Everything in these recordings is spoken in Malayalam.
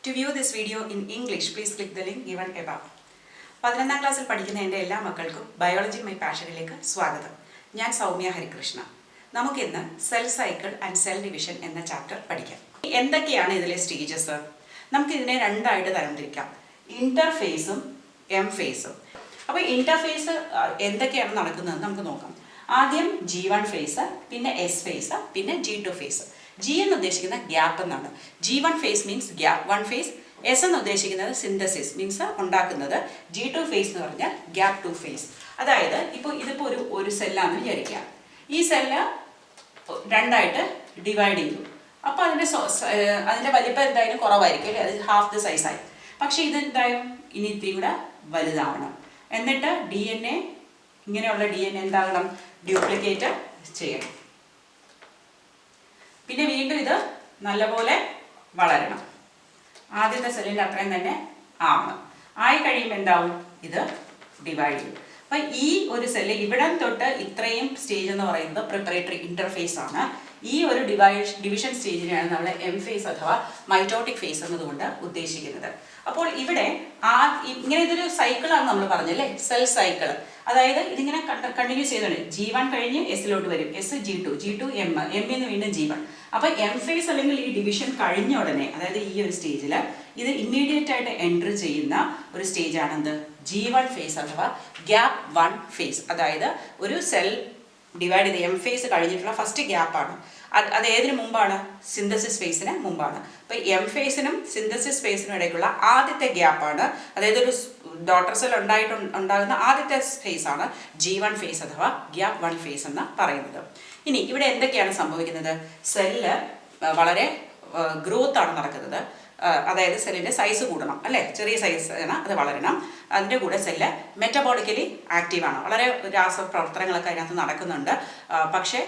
To view this video in English, please click the link given above. 11ാം ക്ലാസ്സിൽ പഠിക്കുന്ന എൻ്റെ എല്ലാ മക്കൾക്കും ബയോളജി മൈ പാഷനിലേക്ക് സ്വാഗതം. ഞാൻ സൗമ്യ ഹരികൃഷ്ണ. നമുക്കിന്ന് cell cycle and cell division എന്ന ചാപ്റ്റർ പഠിക്കാം. എന്തൊക്കെയാണ് ഇതിലെ സ്റ്റേജസ്? നമുക്കിതിനെ രണ്ടായിട്ട് തരംതിരിക്കാം, ഇന്റർഫേസും എം ഫേസും. അപ്പോൾ ഇന്റർഫേസ് എന്തൊക്കെയാണ് നടക്കുന്നത് നമുക്ക് നോക്കാം. ആദ്യം G1 ഫേസ്, പിന്നെ S ഫേസ്, പിന്നെ G2 ഫേസ്. G എന്ന് ഉദ്ദേശിക്കുന്ന ഗ്യാപ്പ് എന്നാണ്. G1 phase means gap 1 phase. S എന്ന് ഉദ്ദേശിക്കുന്നത് സിന്തസിസ് മീൻസ് ഉണ്ടാക്കുന്നത്. G2 ഫേസ് എന്ന് പറഞ്ഞാൽ ഗ്യാപ്പ് 2 ഫേസ്. അതായത് ഇതിപ്പോൾ ഒരു സെല്ലാണെന്ന് വിചാരിക്കുക. ഈ സെല്ല് രണ്ടായിട്ട് ഡിവൈഡ് ചെയ്തു. അപ്പോൾ അതിൻ്റെ വലിപ്പം എന്തായാലും കുറവായിരിക്കും അല്ലേ, അത് ഹാഫ് ദ സൈസായി. പക്ഷേ ഇതെന്തായാലും ഇനി ഇത്തിരി കൂടെ വലുതാവണം. എന്നിട്ട് DNA ഇങ്ങനെയുള്ള DNA എന്താകണം, ഡ്യൂപ്ലിക്കേറ്റ് ചെയ്യണം. പിന്നെ വീണ്ടും ഇത് നല്ലപോലെ വളരണം. ആദ്യത്തെ സെല്ലിൻ്റെ അത്രയും തന്നെ ആവണം. ആയി കഴിയുമ്പോൾ എന്താവും, ഇത് ഡിവൈഡ് ചെയ്യും. അപ്പം ഈ ഒരു സെല്ല് ഇവിടം തൊട്ട് ഇത്രയും സ്റ്റേജ് എന്ന് പറയുന്നത് പ്രിപ്പറേറ്ററി ഇന്റർഫേസ് ആണ്. ഈ ഒരു ഡിവിഷൻ സ്റ്റേജിനെയാണ് നമ്മൾ എം ഫേസ് അഥവാ മൈറ്റോട്ടിക് ഫേസ് എന്നതുകൊണ്ട് ഉദ്ദേശിക്കുന്നത്. അപ്പോൾ ഇവിടെ ഇങ്ങനെ ഇതൊരു സൈക്കിളാണ് നമ്മൾ പറഞ്ഞല്ലേ, സെൽ സൈക്കിൾ. അതായത് ഇതിങ്ങനെ കണ്ടിന്യൂസ് ചെയ്യുന്നുണ്ട്. G1 കഴിഞ്ഞ് എസിലോട്ട് വരും, എസ് G2 എം എന്ന് വീണ്ടും G1. അപ്പോൾ എം ഫേസ് അല്ലെങ്കിൽ ഈ ഡിവിഷൻ കഴിഞ്ഞ ഉടനെ, അതായത് ഈ ഒരു സ്റ്റേജിൽ ഇത് ഇമ്മീഡിയറ്റ് ആയിട്ട് എൻറ്റർ ചെയ്യുന്ന ഒരു സ്റ്റേജാണ് എന്ത്, G1 ഫേസ് അഥവാ ഗ്യാപ്പ് 1 ഫേസ്. അതായത് ഒരു സെൽ ഡിവൈഡ് ചെയ്ത് എം ഫേസ് കഴിഞ്ഞിട്ടുള്ള ഫസ്റ്റ് ഗ്യാപ്പാണ്. അത് ഏതിനു മുമ്പാണ്, സിന്തസിസ് ഫേസിന് മുമ്പാണ്. അപ്പോൾ എം ഫേസിനും സിന്തസിസ് ഫേസിനും ഇടയ്ക്കുള്ള ആദ്യത്തെ ഗ്യാപ്പാണ്, അതായത് ഒരു ഡോട്ടർ സെൽ ഉണ്ടാകുന്ന ആദ്യത്തെ ഫേസാണ് G1 ഫേസ് അഥവാ ഗ്യാപ്പ് 1 ഫേസ് എന്ന് പറയുന്നത്. ഇനി ഇവിടെ എന്തൊക്കെയാണ് സംഭവിക്കുന്നത്, സെല്ല് വളരെ ഗ്രോത്ത് ആണ് നടക്കുന്നത്. അതായത് സെല്ലിൻ്റെ സൈസ് കൂടണം അല്ലേ, ചെറിയ സൈസ് ആണ്, അത് വളരണം. അതിൻ്റെ കൂടെ സെല്ല് മെറ്റബോളിക്കലി ആക്റ്റീവാണ്, വളരെ രാസപ്രവർത്തനങ്ങളൊക്കെ അതിനകത്ത് നടക്കുന്നുണ്ട്. പക്ഷേ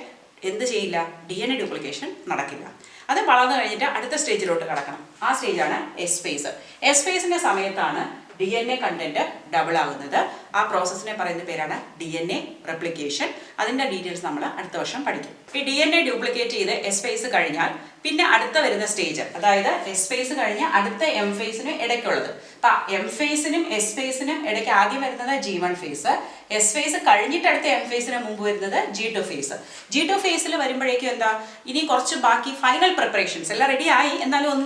എന്ത് ചെയ്യില്ല, DNA ഡ്യൂപ്ലിക്കേഷൻ നടക്കില്ല. അത് വളർന്നു കഴിഞ്ഞിട്ട് അടുത്ത സ്റ്റേജിലോട്ട് കടക്കണം. ആ സ്റ്റേജാണ് എസ് ഫേസ്. എസ് ഫേസിൻ്റെ സമയത്താണ് DNA കണ്ടന്റ് ഡബിൾ ആകുന്നത്. ആ പ്രോസസ്സിനെ പറയുന്ന പേരാണ് DNA റെപ്ലിക്കേഷൻ. അതിൻ്റെ ഡീറ്റെയിൽസ് നമ്മൾ അടുത്ത വർഷം പഠിക്കും. ഈ DNA ഡ്യൂപ്ലിക്കേറ്റ് ചെയ്ത് എസ് ഫേസ് കഴിഞ്ഞാൽ പിന്നെ അടുത്ത വരുന്ന സ്റ്റേജ്, അതായത് എസ് ഫേസ് കഴിഞ്ഞ് അടുത്ത എം ഫേസിനും ഇടയ്ക്കുള്ളത്. അപ്പം എം ഫേസിനും എസ് ഫേസിനും ഇടയ്ക്ക് ആദ്യം വരുന്നത് G1 ഫേസ്, എസ് ഫേസ് കഴിഞ്ഞിട്ട് അടുത്ത എം ഫേസിന് മുമ്പ് വരുന്നത് G2 ഫേസ്. G2 ഫേസിൽ വരുമ്പോഴേക്കും എന്താ, ഇനി കുറച്ച് ബാക്കി ഫൈനൽ പ്രിപ്പറേഷൻസ് എല്ലാം റെഡി ആയി, എന്നാലും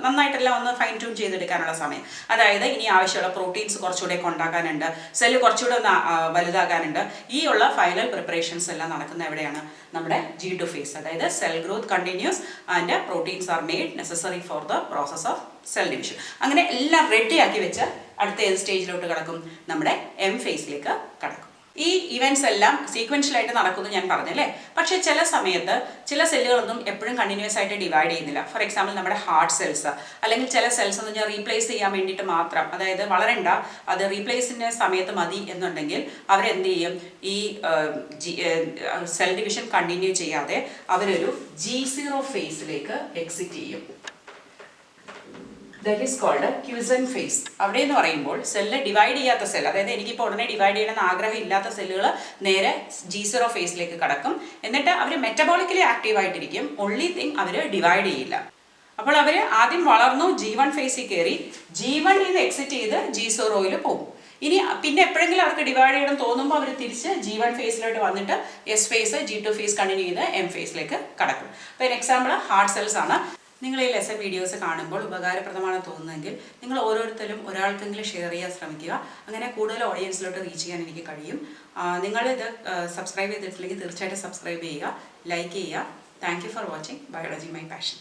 നന്നായിട്ടെല്ലാം ഒന്ന് ഫൈൻ ട്യൂൺ ചെയ്തെടുക്കാനുള്ള സമയം. അതായത് ഇനി ആവശ്യമുള്ള പ്രോട്ടീൻസ് കുറച്ചുകൂടെ ഉണ്ടാക്കാനുണ്ട്, സെല്ല് കുറച്ചുകൂടെ ഒന്ന് വലുതാക്കാനുണ്ട്. ഈ ഉള്ള ഫൈനൽ പ്രിപ്പറേഷൻസ് എല്ലാം നടക്കുന്ന എവിടെയാണ്, നമ്മുടെ G2 ഫേസ്. അതായത് cell growth continuous and proteins are made necessary for the process of cell division. അങ്ങനെ എല്ലാം റെഡിയാക്കി വെച്ച് അടുത്ത ഏത് സ്റ്റേജിലോട്ട് കിടക്കും, നമ്മുടെ എം ഫേസിലേക്ക് കടക്കും. ഈ ഇവൻറ്റ്സ് എല്ലാം സീക്വൻഷ്യലായിട്ട് നടക്കുമെന്ന് ഞാൻ പറഞ്ഞല്ലേ. പക്ഷേ ചില സമയത്ത് ചില സെല്ലുകളൊന്നും എപ്പോഴും കണ്ടിന്യൂസ് ആയിട്ട് ഡിവൈഡ് ചെയ്യുന്നില്ല. ഫോർ എക്സാമ്പിൾ നമ്മുടെ ഹാർട്ട് സെൽസ്, അല്ലെങ്കിൽ ചില സെൽസ് എന്ന് പറഞ്ഞാൽ റീപ്ലേസ് ചെയ്യാൻ വേണ്ടിയിട്ട് മാത്രം, അതായത് വളരണ്ട, അത് റീപ്ലേസിൻ്റെ സമയത്ത് മതി എന്നുണ്ടെങ്കിൽ അവരെന്ത് ചെയ്യും, ഈ സെൽ ഡിവിഷൻ കണ്ടിന്യൂ ചെയ്യാതെ അവരൊരു G0 ഫേസിലേക്ക് എക്സിറ്റ് ചെയ്യും. That is called quiescent phase. അവിടെ എന്ന് പറയുമ്പോൾ സെല്ല് ഡിവൈഡ് ചെയ്യാത്ത സെൽ, അതായത് എനിക്കിപ്പോൾ ഉടനെ ഡിവൈഡ് ചെയ്യണമെന്ന് ആഗ്രഹം ഇല്ലാത്ത സെല്ലുകൾ നേരെ G0 ഫേസിലേക്ക് കടക്കും. എന്നിട്ട് അവർ മെറ്റബോളിക്കലി ആക്റ്റീവായിട്ടിരിക്കും. ഓൺലി തിങ് അവർ ഡിവൈഡ് ചെയ്യില്ല. അപ്പോൾ അവർ ആദ്യം വളർന്നു, G1 ഫേസിൽ കയറി, G1 നിന്ന് എക്സിറ്റ് ചെയ്ത് G0 പോകും. ഇനി പിന്നെ എപ്പോഴെങ്കിലും അവർക്ക് ഡിവൈഡ് ചെയ്യണം തോന്നുമ്പോൾ അവർ തിരിച്ച് G1 ഫേസിലോട്ട് വന്നിട്ട് S phase G2 phase continue ചെയ്ത് എം ഫേസിലേക്ക് കടക്കും. അപ്പോൾ എക്സാമ്പിൾ ഹാർട്ട് സെൽസ് ആണ്. നിങ്ങൾ ഈ ലെസൺ വീഡിയോസ് കാണുമ്പോൾ ഉപകാരപ്രദമാണ് തോന്നുന്നതെങ്കിൽ നിങ്ങൾ ഓരോരുത്തരും ഒരാൾക്കെങ്കിലും ഷെയർ ചെയ്യാൻ ശ്രമിക്കുക. അങ്ങനെ കൂടുതൽ ഓഡിയൻസിലോട്ട് റീച്ച് ചെയ്യാൻ എനിക്ക് കഴിയും. നിങ്ങളിത് സബ്സ്ക്രൈബ് ചെയ്തിട്ടില്ലെങ്കിൽ തീർച്ചയായിട്ടും സബ്സ്ക്രൈബ് ചെയ്യുക, ലൈക്ക് ചെയ്യുക. Thank you for watching biology my passion.